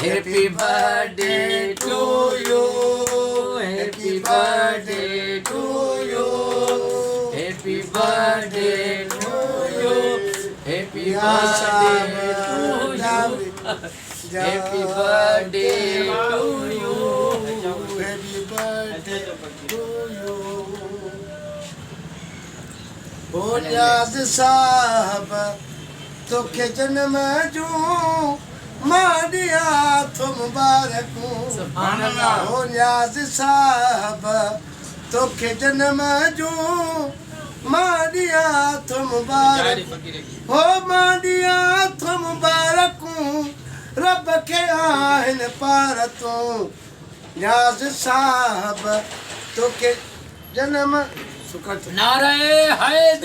Happy birthday to you. Happy birthday to you. Happy birthday to you. Happy birthday to you. Happy birthday to you. Happy birthday to you. ओ नियाज़ साहब तोखे जन्म जूं मां ॾियां थो मुबारकूं ओ नियाज़ साहब तोखे जन्म जूं मां ॾियां थो मुबारक हो मां ॾियां थो मुबारकूं रब खे आहिनि पार तूं नियाज़ साहब तोखे जन्म नारे हैदर